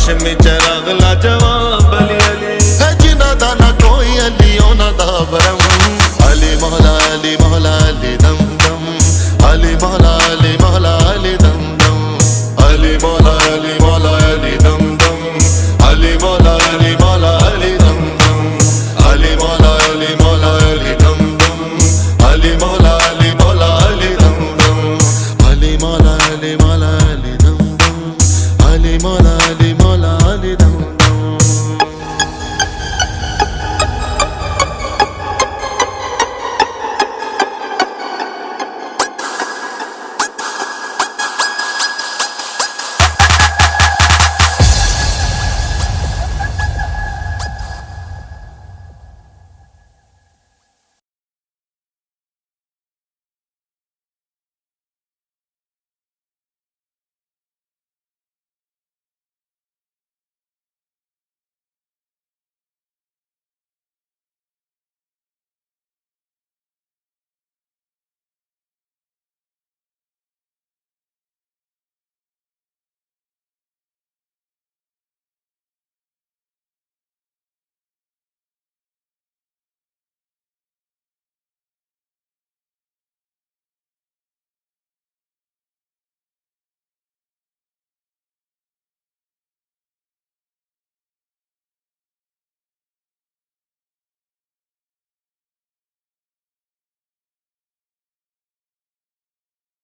ہاشمی چراغ لاجواب علی علی ہے جنہ دا نہ کوئی علی اونا دا برم علی مولا علی مولا علی دم دم علی مولا علی مولا علی دم دم علی مولا علی مولا علی دم دم علی مولا علی مولا علی دم دم علی مولا علی مولا علی دم دم علی مولا علی مولا علی دم دم علی مولا علی مولا علی دم دم علی مولا علی مولا علی دم